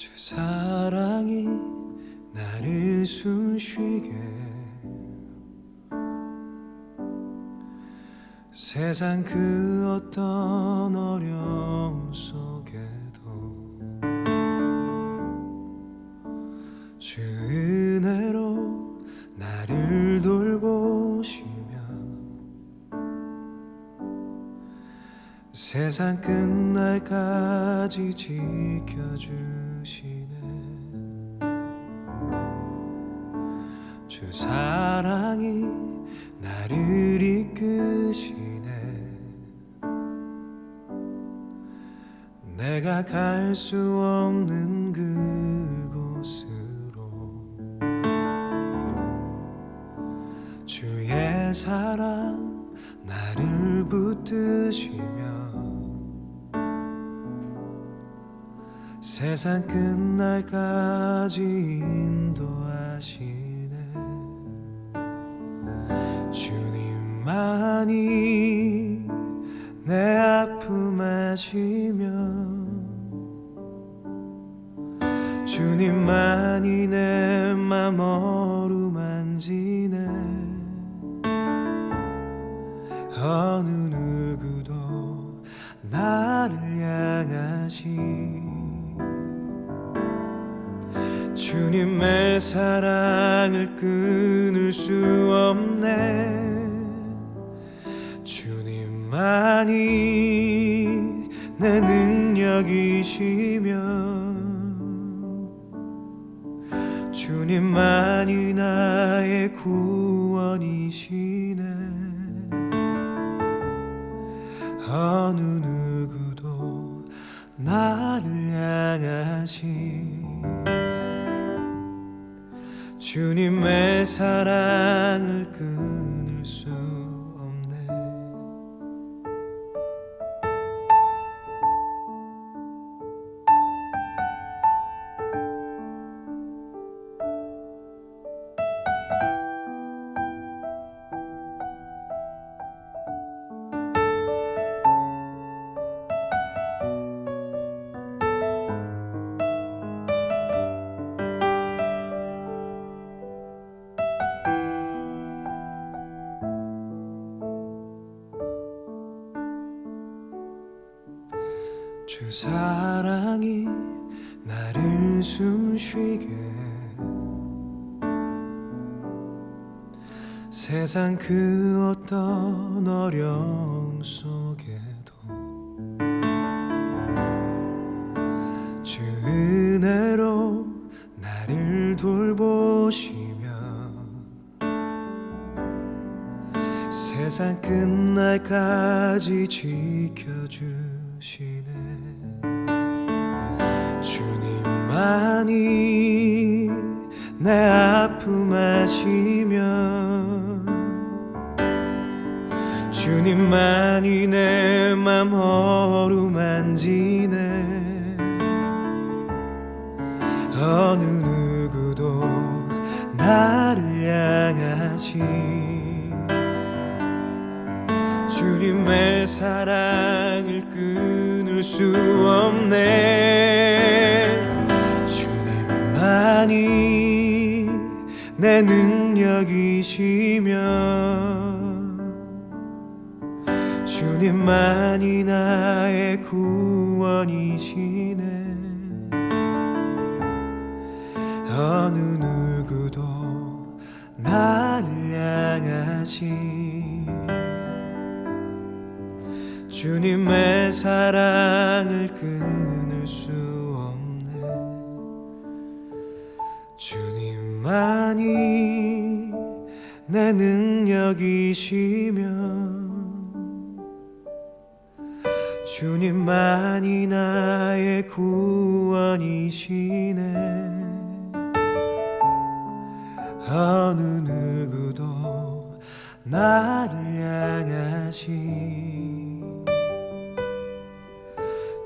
주 사랑이 나를 숨쉬게 세상 그 어떤 어려움 속에도 주 은혜로 나를 돌보시며 세상 끝날까지 지켜주시네. 주 사랑이 나를 이끄시네. 내가 갈 수 없는 그곳으로 주의 사랑 나를 붙드시며 세상 끝날까지 인도하시네. 주님만이 내 아픔 아시며 주님만이 내 맘 어루만지네. 어느 누구도 나를 향하시 주님의 사랑을 끊을 수 없네. 주님만이 내 능력이시며 주님만이 나의 구원이시네. 어느 누구도 나를 향하시 주님의 사랑을 끊을 수 없네. 주 사랑이 나를 숨쉬게 세상 그 어떤 어려움 속에도 주 은혜로 나를 돌보시며 세상 끝날까지 지켜주시네. 주님만이 내 아픔 아시며 주님만이 내 맘 어루만지네. 어느 누구도 나를 향하시 주님의 사랑을 끊을 수 없네. 주님만이 내 능력이시며 주님만이 나의 구원이시네. 어느 누구도 나를 향하시 주님의 사랑을 끊을 수 없네. 주님만이 내 능력이시며 주님만이 나의 구원이시네. 어느 누구도 나를 향하시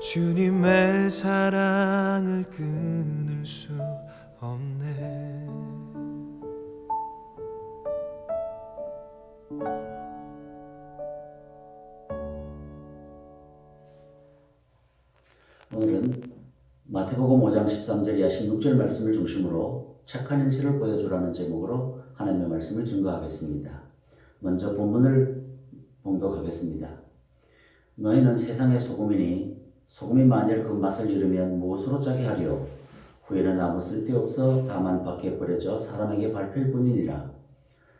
주님의 사랑을 끊을 수 없네. 오늘은 마태복음 마태복음 5장 13절 이하 16절 말씀을 중심으로 착한 행실을 보여주라는 제목으로 하나님의 말씀을 증거하겠습니다. 먼저 본문을 봉독하겠습니다. 너희는 세상의 소금이니 소금이 만일 그 맛을 잃으면 무엇으로 짜게 하리요? 후에는 아무 쓸데없어 다만 밖에 버려져 사람에게 밟힐 뿐이니라.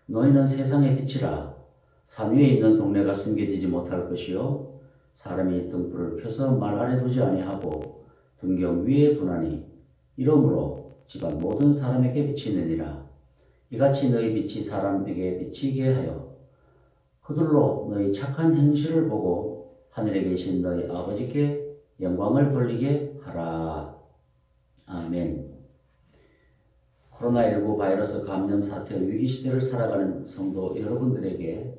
너희는 세상의 빛이라. 산 위에 있는 동네가 숨겨지지 못할 것이요 사람이 등불을 켜서 말 아래 두지 아니하고 등경 위에 두나니 이러므로 집안 모든 사람에게 비치느니라. 이같이 너희 빛이 사람에게 비치게 하여 그들로 너희 착한 행실을 보고 하늘에 계신 너희 아버지께 영광을 돌리게 하라. 아멘. 코로나19 바이러스 감염 사태 위기시대를 살아가는 성도 여러분들에게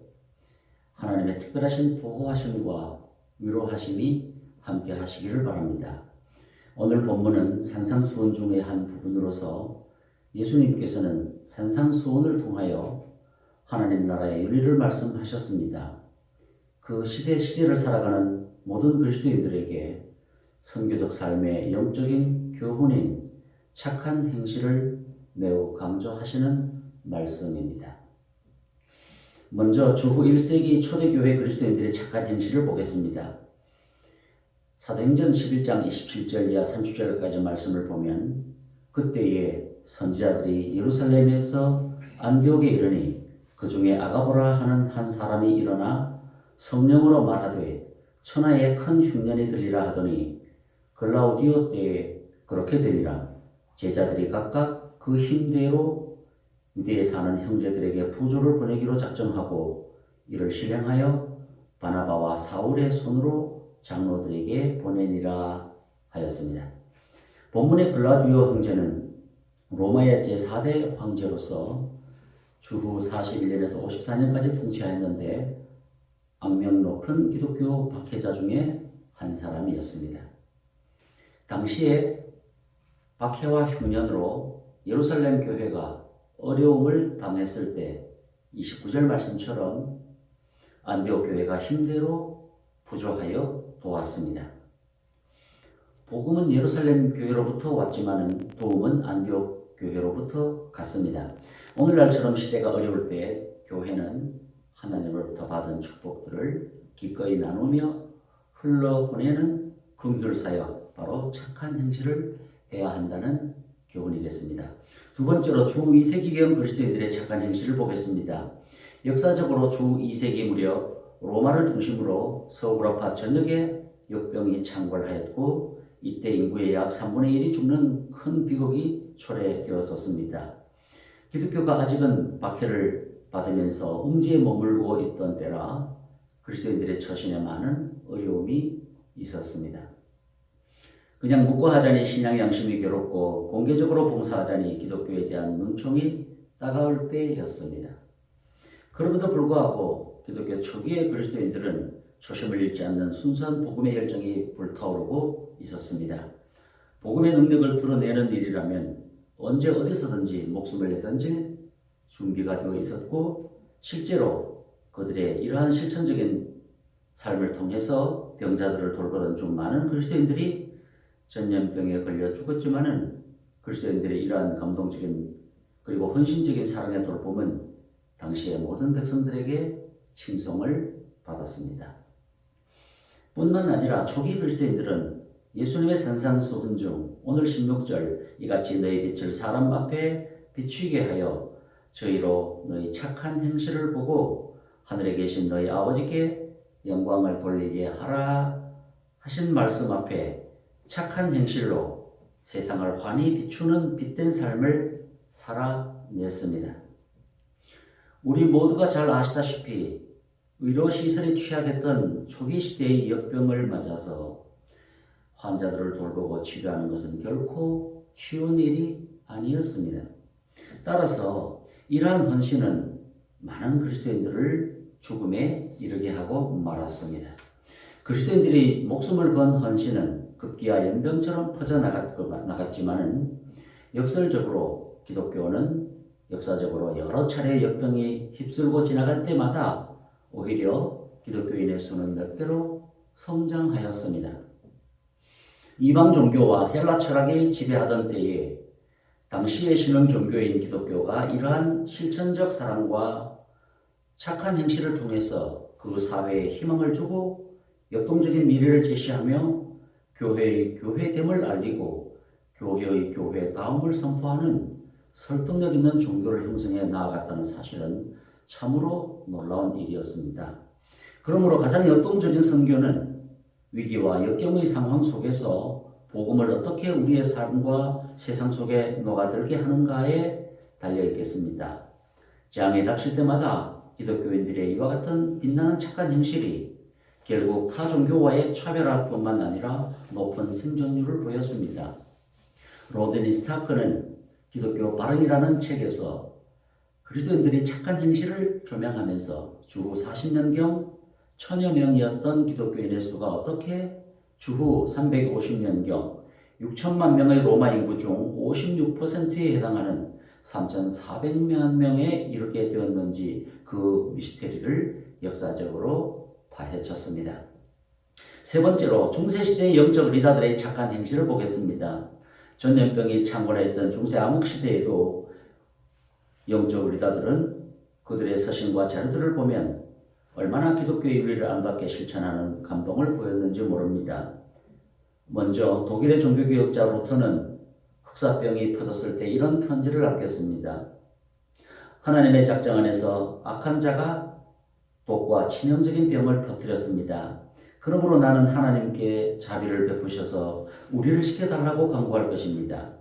하나님의 특별하신 보호하심과 위로하심이 함께 하시기를 바랍니다. 오늘 본문은 산상수훈 중의 한 부분으로서 예수님께서는 산상수훈을 통하여 하나님 나라의 윤리를 말씀하셨습니다. 그 시대를 살아가는 모든 그리스도인들에게 선교적 삶의 영적인 교훈인 착한 행실을 매우 강조하시는 말씀입니다. 먼저 주후 1세기 초대교회 그리스도인들의 착한 행실을 보겠습니다. 사도행전 11장 27절 이하 30절까지 말씀을 보면 그때에 선지자들이 예루살렘에서 안디옥에 이르니 그 중에 아가보라 하는 한 사람이 일어나 성령으로 말하되 천하에 큰 흉년이 들리라 하더니 글라우디오 때에 그렇게 되니라. 제자들이 각각 그 힘대로 유대에 사는 형제들에게 부조를 보내기로 작정하고 이를 실행하여 바나바와 사울의 손으로 장로들에게 보내니라 하였습니다. 본문의 글라우디오 형제는 로마의 제4대 황제로서 주후 41년에서 54년까지 통치하였는데 악명 높은 기독교 박해자 중에 한 사람이었습니다. 당시에 박해와 흉년으로 예루살렘 교회가 어려움을 당했을 때 29절 말씀처럼 안디옥 교회가 힘대로 부조하여 도왔습니다. 복음은 예루살렘 교회로부터 왔지만 도움은 안디옥 교회로부터 갔습니다. 오늘날처럼 시대가 어려울 때 교회는 하나님으로부터 받은 축복들을 기꺼이 나누며 흘러보내는 긍휼사역, 바로 착한 행실을 해야 한다는 교훈이겠습니다. 두 번째로 주 2세기경 그리스도인들의 착한 행실을 보겠습니다. 역사적으로 주 2세기 무렵 로마를 중심으로 서구로파 전역에 역병이 창궐하였고 이때 인구의 약 3분의 1이 죽는 큰 비극이 초래되었었습니다. 기독교가 아직은 박해를 받으면서 음지에 머물고 있던 때라 그리스도인들의 처신에 많은 어려움이 있었습니다. 그냥 묵고 하자니 신앙 양심이 괴롭고 공개적으로 봉사하자니 기독교에 대한 눈총이 따가울 때였습니다. 그럼에도 불구하고 기독교 초기의 그리스도인들은 초심을 잃지 않는 순수한 복음의 열정이 불타오르고 있었습니다. 복음의 능력을 드러내는 일이라면 언제 어디서든지 목숨을 내던질 준비가 되어 있었고 실제로 그들의 이러한 실천적인 삶을 통해서 병자들을 돌보던 중 많은 그리스도인들이 전염병에 걸려 죽었지만은 그리스도인들의 이러한 감동적인 그리고 헌신적인 사랑의 돌봄은 당시의 모든 백성들에게 칭송을 받았습니다. 뿐만 아니라 초기 그리스도인들은 예수님의 산상수훈 중 오늘 16절 이같이 너희 빛을 사람 앞에 비추게 하여 저희로 너희 착한 행실을 보고 하늘에 계신 너희 아버지께 영광을 돌리게 하라 하신 말씀 앞에 착한 행실로 세상을 환히 비추는 빛된 삶을 살아냈습니다. 우리 모두가 잘 아시다시피 의료시설이 취약했던 초기 시대의 역병을 맞아서 환자들을 돌보고 치료하는 것은 결코 쉬운 일이 아니었습니다. 따라서 이러한 헌신은 많은 그리스도인들을 죽음에 이르게 하고 말았습니다. 그리스도인들이 목숨을 건 헌신은 급기야 연병처럼 퍼져나갔지만은 역설적으로 기독교는 역사적으로 여러 차례 역병이 휩쓸고 지나갈 때마다 오히려 기독교인의 수는 몇 배로 성장하였습니다. 이방 종교와 헬라 철학이 지배하던 때에 당시의 신흥 종교인 기독교가 이러한 실천적 사랑과 착한 행실을 통해서 그 사회에 희망을 주고 역동적인 미래를 제시하며 교회의 교회됨을 알리고 교회의 교회다움을 선포하는 설득력 있는 종교를 형성해 나아갔다는 사실은 참으로 놀라운 일이었습니다. 그러므로 가장 역동적인 선교는 위기와 역경의 상황 속에서 복음을 어떻게 우리의 삶과 세상 속에 녹아들게 하는가에 달려 있겠습니다. 재앙이 닥칠 때마다 기독교인들의 이와 같은 빛나는 착한 행실이 결국 타 종교와의 차별화뿐만 아니라 높은 생존율을 보였습니다. 로드니 스타크는 기독교 발흥이라는 책에서 그리스도인들이 착한 행실을 조명하면서 주후 40년경 1000여 명이었던 기독교인의 수가 어떻게 주후 350년경 6천만 명의 로마 인구 중 56%에 해당하는 3,400만 명에 이르게 되었는지 그 미스테리를 역사적으로 파헤쳤습니다. 세 번째로 중세시대의 영적 리더들의 착한 행실을 보겠습니다. 전염병이 창궐했던 중세 암흑시대에도 영적 리더들은 그들의 서신과 자료들을 보면 얼마나 기독교의 윤리를 아름답게 실천하는 감동을 보였는지 모릅니다. 먼저 독일의 종교개혁자 루터는 흑사병이 퍼졌을 때 이런 편지를 남겼습니다. 하나님의 작정 안에서 악한 자가 독과 치명적인 병을 퍼뜨렸습니다. 그러므로 나는 하나님께 자비를 베푸셔서 우리를 지켜달라고 간구할 것입니다.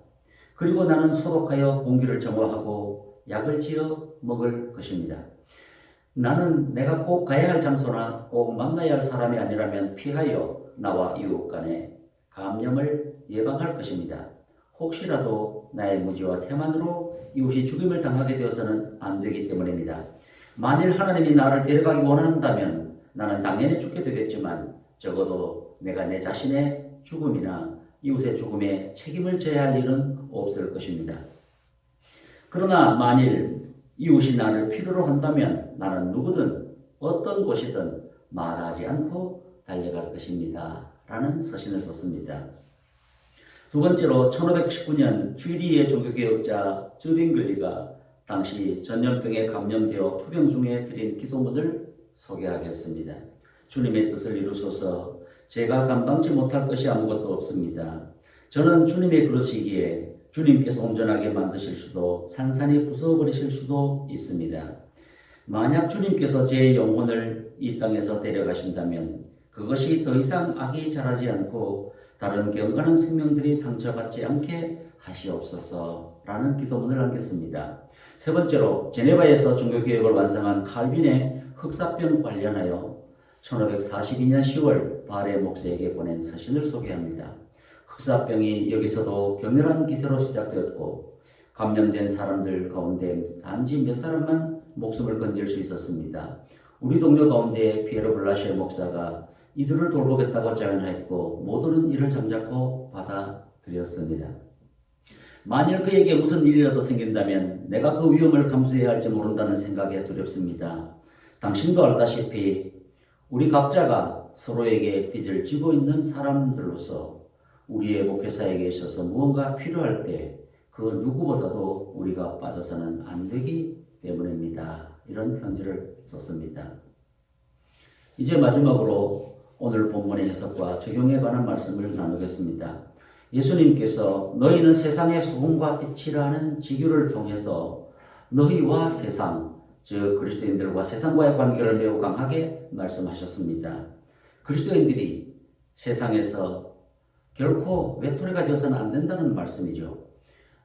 그리고 나는 소독하여 공기를 정화하고 약을 지어 먹을 것입니다. 나는 내가 꼭 가야 할 장소나 꼭 만나야 할 사람이 아니라면 피하여 나와 이웃 간에 감염을 예방할 것입니다. 혹시라도 나의 무지와 태만으로 이웃이 죽임을 당하게 되어서는 안 되기 때문입니다. 만일 하나님이 나를 데려가기 원한다면 나는 당연히 죽게 되겠지만 적어도 내가 내 자신의 죽음이나 이웃의 죽음에 책임을 져야 할 일은 없을 것입니다. 그러나 만일 이웃이 나를 필요로 한다면 나는 누구든 어떤 곳이든 말하지 않고 달려갈 것입니다. 라는 서신을 썼습니다. 두 번째로 1519년 취리의 종교개혁자 즈빙글리가 당시 전염병에 감염되어 투병 중에 드린 기도문을 소개하겠습니다. 주님의 뜻을 이루소서. 제가 감당치 못할 것이 아무것도 없습니다. 저는 주님의 그러시기에 주님께서 온전하게 만드실 수도 산산이 부숴버리실 수도 있습니다. 만약 주님께서 제 영혼을 이 땅에서 데려가신다면 그것이 더 이상 악이 자라지 않고 다른 경건한 생명들이 상처받지 않게 하시옵소서 라는 기도문을 남겼습니다. 세 번째로 제네바에서 종교개혁을 완성한 칼빈의 흑사병 관련하여 1542년 10월 바레 목사에게 보낸 서신을 소개합니다. 흑사병이 여기서도 격렬한 기세로 시작되었고 감염된 사람들 가운데 단지 몇 사람만 목숨을 건질 수 있었습니다. 우리 동료 가운데 피에로 블라시에 목사가 이들을 돌보겠다고 제안했고 모두는 이를 잠자코 받아들였습니다. 만일 그에게 무슨 일이라도 생긴다면 내가 그 위험을 감수해야 할지 모른다는 생각에 두렵습니다. 당신도 알다시피 우리 각자가 서로에게 빚을 지고 있는 사람들로서 우리의 목회사에게 있어서 무언가 필요할 때 그 누구보다도 우리가 빠져서는 안 되기 때문입니다. 이런 편지를 썼습니다. 이제 마지막으로 오늘 본문의 해석과 적용에 관한 말씀을 나누겠습니다. 예수님께서 너희는 세상의 소금과 빛이라는 지규를 통해서 너희와 세상, 즉 그리스도인들과 세상과의 관계를 매우 강하게 말씀하셨습니다. 그리스도인들이 세상에서 결코 외톨이가 되어서는 안 된다는 말씀이죠.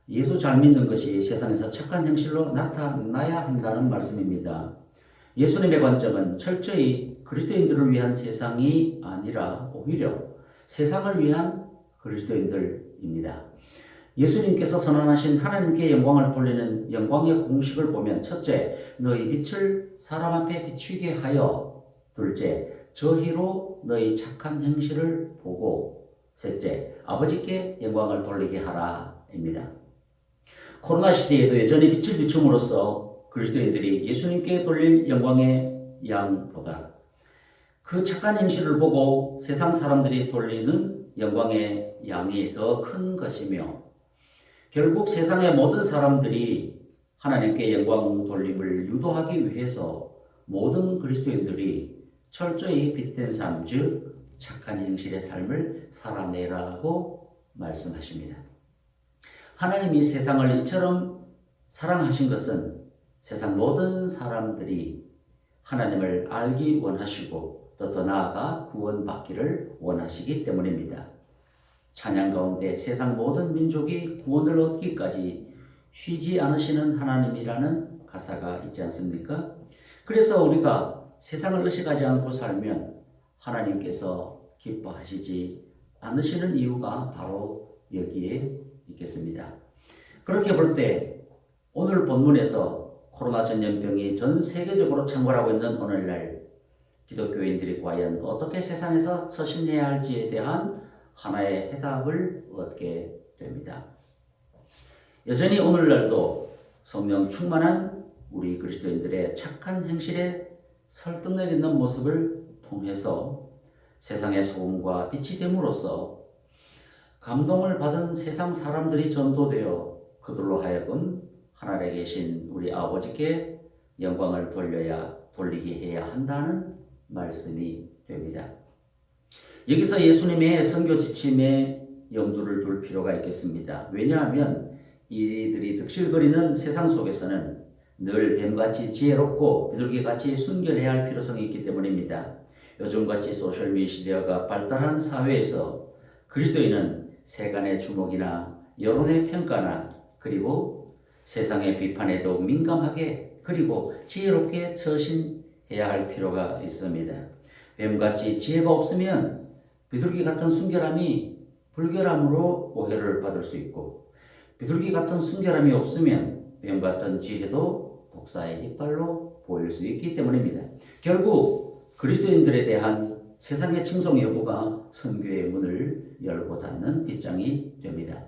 예수 잘 믿는 것이 세상에서 착한 형실로 나타나야 한다는 말씀입니다. 예수님의 관점은 철저히 그리스도인들을 위한 세상이 아니라 오히려 세상을 위한 그리스도인들입니다. 예수님께서 선언하신 하나님께 영광을 돌리는 영광의 공식을 보면 첫째, 너희 빛을 사람 앞에 비추게 하여 둘째, 저희로 너희 착한 행실을 보고 셋째, 아버지께 영광을 돌리게 하라입니다. 코로나 시대에도 여전히 빛을 비춤으로써 그리스도인들이 예수님께 돌릴 영광의 양보다 그 착한 행실을 보고 세상 사람들이 돌리는 영광의 양이 더 큰 것이며 결국 세상의 모든 사람들이 하나님께 영광 돌림을 유도하기 위해서 모든 그리스도인들이 철저히 빛된 삶, 즉 착한 행실의 삶을 살아내라고 말씀하십니다. 하나님이 세상을 이처럼 사랑하신 것은 세상 모든 사람들이 하나님을 알기 원하시고 또 더 나아가 구원받기를 원하시기 때문입니다. 찬양 가운데 세상 모든 민족이 구원을 얻기까지 쉬지 않으시는 하나님이라는 가사가 있지 않습니까? 그래서 우리가 세상을 의식하지 않고 살면 하나님께서 기뻐하시지 않으시는 이유가 바로 여기에 있겠습니다. 그렇게 볼 때 오늘 본문에서 코로나 전염병이 전 세계적으로 창궐하고 있는 오늘날 기독교인들이 과연 어떻게 세상에서 처신해야 할지에 대한 하나의 해답을 얻게 됩니다. 여전히 오늘날도 성령 충만한 우리 그리스도인들의 착한 행실에 설득력 있는 모습을 통해서 세상의 소금과 빛이 됨으로써 감동을 받은 세상 사람들이 전도되어 그들로 하여금 하늘에 계신 우리 아버지께 영광을 돌리게 해야 한다는 말씀이 됩니다. 여기서 예수님의 선교 지침에 염두를 둘 필요가 있겠습니다. 왜냐하면 이들이 득실거리는 세상 속에서는 늘 뱀같이 지혜롭고 비둘기같이 순결해야 할 필요성이 있기 때문입니다. 요즘같이 소셜미디어 시대가 발달한 사회에서 그리스도인은 세간의 주목이나 여론의 평가나 그리고 세상의 비판에도 민감하게 그리고 지혜롭게 처신해야 할 필요가 있습니다. 뱀같이 지혜가 없으면 비둘기 같은 순결함이 불결함으로 오해를 받을 수 있고 비둘기 같은 순결함이 없으면 뱀 같은 지혜도 독사의 이빨로 보일 수 있기 때문입니다. 결국 그리스도인들에 대한 세상의 칭송 여부가 선교의 문을 열고 닫는 빗장이 됩니다.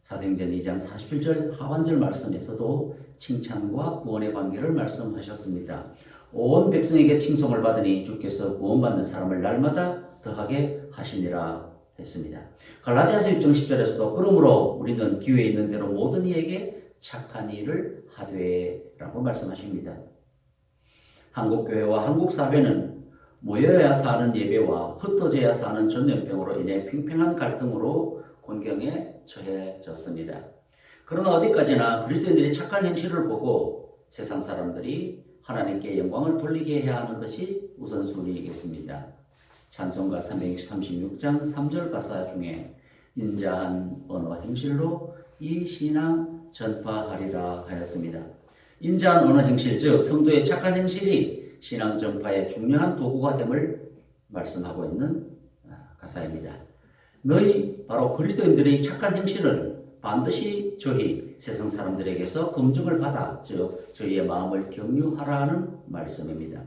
사도행전 2장 47절 하반절 말씀에서도 칭찬과 구원의 관계를 말씀하셨습니다. 온 백성에게 칭송을 받으니 주께서 구원받는 사람을 날마다 더하게 하시니라 했습니다. 갈라디아서 6장 10절에서도 그러므로 우리는 기회 있는 대로 모든 이에게 착한 일을 하되 라고 말씀하십니다. 한국교회와 한국사회는 모여야 사는 예배와 흩어져야 사는 전염병으로 인해 팽팽한 갈등으로 곤경에 처해졌습니다. 그러나 어디까지나 그리스도인들이 착한 행실을 보고 세상 사람들이 하나님께 영광을 돌리게 해야 하는 것이 우선순위이겠습니다. 찬송가 336장 3절 가사 중에 인자한 언어 행실로 이 신앙 전파하리라 하였습니다. 인자한 언어 행실, 즉 성도의 착한 행실이 신앙 전파의 중요한 도구가 됨을 말씀하고 있는 가사입니다. 너희 바로 그리스도인들의 착한 행실은 반드시 저희 세상 사람들에게서 검증을 받아 즉 저희의 마음을 격려하라는 말씀입니다.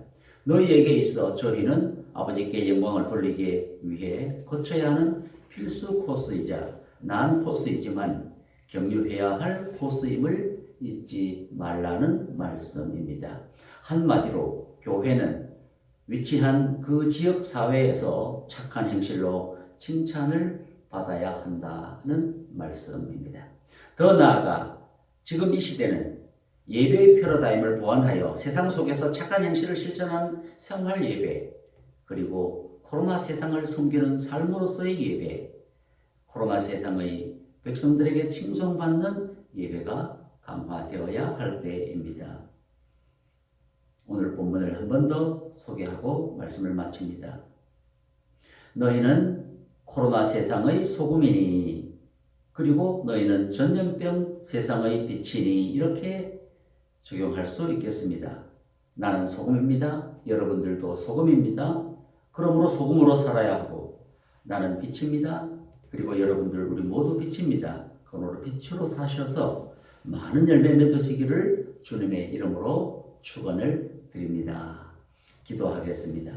너희에게 있어 저희는 아버지께 영광을 돌리기 위해 거쳐야 하는 필수 코스이자 난 코스이지만 격려해야 할 코스임을 잊지 말라는 말씀입니다. 한마디로 교회는 위치한 그 지역 사회에서 착한 행실로 칭찬을 받아야 한다는 말씀입니다. 더 나아가 지금 이 시대는 예배의 패러다임을 보완하여 세상 속에서 착한 행실을 실천하는 생활 예배 그리고 코로나 세상을 섬기는 삶으로서의 예배, 코로나 세상의 백성들에게 칭송받는 예배가 강화되어야 할 때입니다. 오늘 본문을 한 번 더 소개하고 말씀을 마칩니다. 너희는 코로나 세상의 소금이니 그리고 너희는 전염병 세상의 빛이니 이렇게 적용할 수 있겠습니다. 나는 소금입니다. 여러분들도 소금입니다. 그러므로 소금으로 살아야 하고 나는 빛입니다. 그리고 여러분들 우리 모두 빛입니다. 그러므로 빛으로 사셔서 많은 열매 맺으시기를 주님의 이름으로 축원을 드립니다. 기도하겠습니다.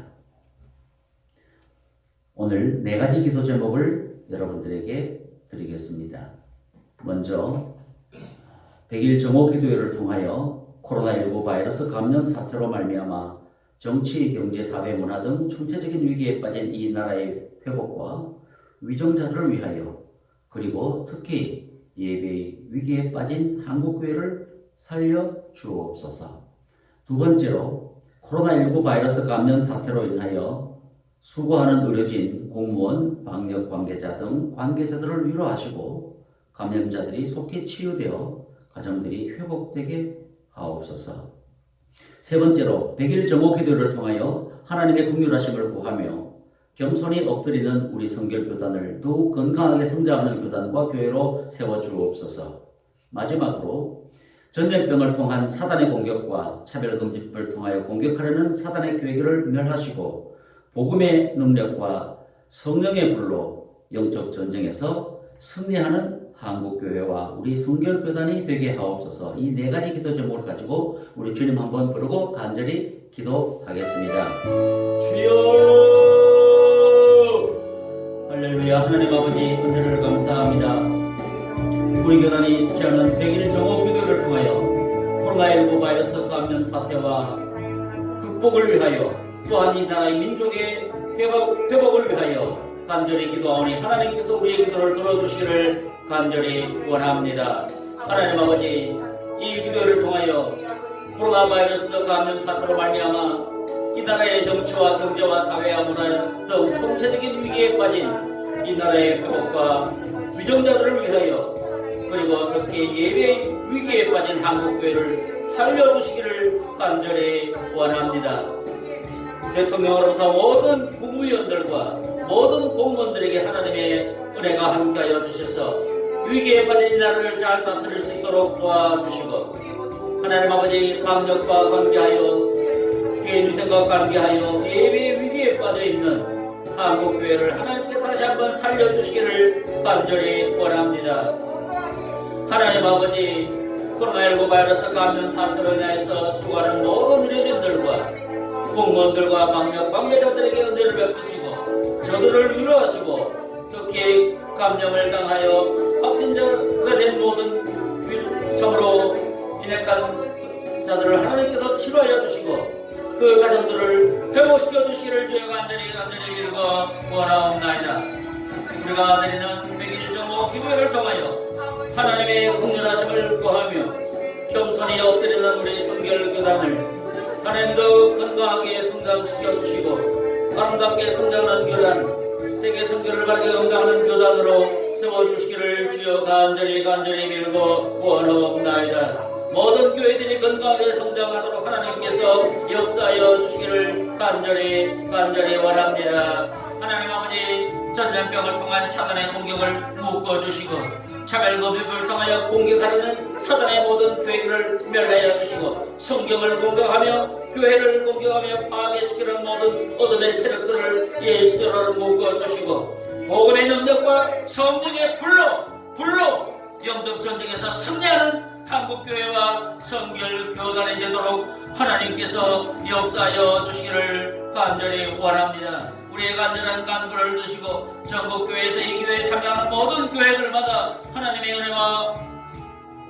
오늘 4가지 기도 제목을 여러분들에게 드리겠습니다. 먼저 100일 정오 기도회를 통하여 코로나19 바이러스 감염 사태로 말미암아 정치, 경제, 사회, 문화 등 총체적인 위기에 빠진 이 나라의 회복과 위정자들을 위하여 그리고 특히 예배 위기에 빠진 한국교회를 살려 주옵소서. 두 번째로 코로나19 바이러스 감염 사태로 인하여 수고하는 의료진, 공무원, 방역 관계자 등 관계자들을 위로하시고 감염자들이 속히 치유되어 가정들이 회복되게 하옵소서. 세 번째로 100일 정오 기도를 통하여 하나님의 긍휼하심을 구하며 겸손히 엎드리는 우리 성결교단을 더욱 건강하게 성장하는 교단과 교회로 세워주옵소서. 마지막으로 전염병을 통한 사단의 공격과 차별금지법을 통하여 공격하려는 사단의 계획을 멸하시고 복음의 능력과 성령의 불로 영적 전쟁에서 승리하는 한국교회와 우리 성결교단이 되게 하옵소서. 이 네 가지 기도 제목을 가지고 우리 주님 한번 부르고 간절히 기도하겠습니다. 주여 할렐루야. 하나님 아버지 은혜를 감사합니다. 우리 교단이 주시하는 100일 정오 기도를 통하여 코로나19 바이러스 감염 사태와 극복을 위하여 또한 이 나라의 민족의 회복을 위하여 간절히 기도하오니 하나님께서 우리의 기도를 들어주시기를 간절히 원합니다. 하나님 아버지, 이 기도를 통하여 코로나 바이러스 감염 사태로 말미암아 이 나라의 정치와 경제와 사회와 문화 등 총체적인 위기에 빠진 이 나라의 회복과 위정자들을 위하여 그리고 특히 예배 위기에 빠진 한국교회를 살려주시기를 간절히 원합니다. 대통령으로부터 모든 국무위원들과 모든 공무원들에게 하나님의 은혜가 함께하여 주셔서 위기에 빠진 이 나라를 잘 다스릴 수 있도록 도와주시고 하나님 아버지 방역과 관계하여 개인위생과 관계하여 예배 위기에 빠져있는 한국교회를 하나님께서 다시 한번 살려주시기를 간절히 원합니다. 하나님 아버지, 코로나19 바이러스 감염 사태로 인해서 수고하는 모든 의료진들과 공무원들과 방역 관계자들에게 은혜를 베푸시고 저들을 위로하시고 특히 감염을 당하여 확진자가 된 모든 참으로 인핵한 자들을 하나님께서 치료하여 주시고 그 가정들을 회복시켜 주시기를 주여 간절히 빌고 원하옵나이다. 우리가 드리는 100일 정오 기도회를 통하여 하나님의 긍휼하심을 구하며 겸손히 엎드리는 우리 성결교단을 하나님도 건강하게 성장시켜 주시고 아름답게 성장하는 교단, 세계 선교를 바르게 감당하는 교단으로 세워주시기를 주여 간절히 빌고 원하옵나이다. 모든 교회들이 건강하게 성장하도록 하나님께서 역사하여 주시기를 간절히 원합니다. 하나님 아버지, 전염병을 통한 사단의 공격을 묶어주시고 차별금지법을 통하여 공격하려는 사단의 모든 계획을 멸하여 주시고 성경을 공격하며 교회를 공격하며 파괴시키는 모든 어둠의 세력들을 예수로 묶어주시고 복음의 능력과 성령의 불로 영적 전쟁에서 승리하는 한국교회와 성결교단이 되도록 하나님께서 역사하여 주시기를 간절히 원합니다. 우리의 간절한 간구를 드시고 전국교회에서 이 기도에 참여하는 모든 교회들마다 하나님의 은혜와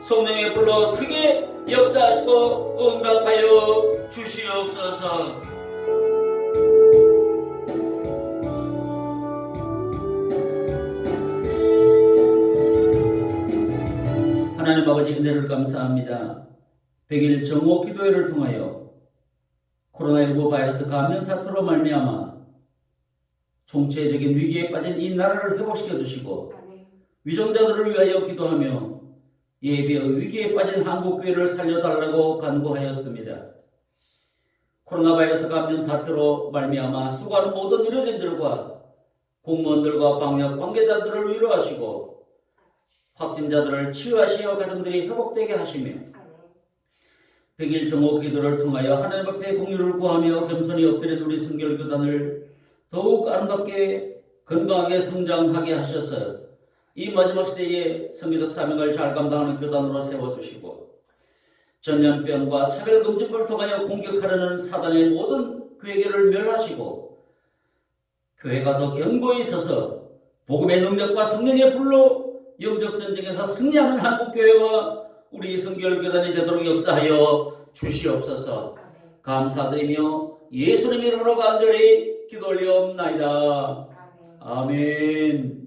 성령의 불로 크게 역사하시고 응답하여 주시옵소서. 하나님 아버지 은혜를 감사합니다. 100일 정오 기도회를 통하여 코로나19 바이러스 감염 사태로 말미암아 총체적인 위기에 빠진 이 나라를 회복시켜 주시고 위정자들을 위하여 기도하며 예배의 위기에 빠진 한국교회를 살려달라고 간구하였습니다. 코로나 바이러스 감염 사태로 말미암아 수고하는 모든 의료진들과 공무원들과 방역 관계자들을 위로하시고 확진자들을 치유하시어 가정들이 회복되게 하시며 100일 정오 기도를 통하여 하나님 앞에 공유를 구하며 겸손히 엎드린 우리 성결교단을 더욱 아름답게 건강하게 성장하게 하셔서 이 마지막 시대에 선교적 사명을 잘 감당하는 교단으로 세워주시고 전염병과 차별금지법을 통하여 공격하려는 사단의 모든 계획을 멸하시고 교회가 더 견고히 서서 복음의 능력과 성령의 불로 영적 전쟁에서 승리하는 한국교회와 우리 성결교단이 되도록 역사하여 주시옵소서. 감사드리며 예수님 이름으로 간절히 기도 올리옵나이다. 아멘.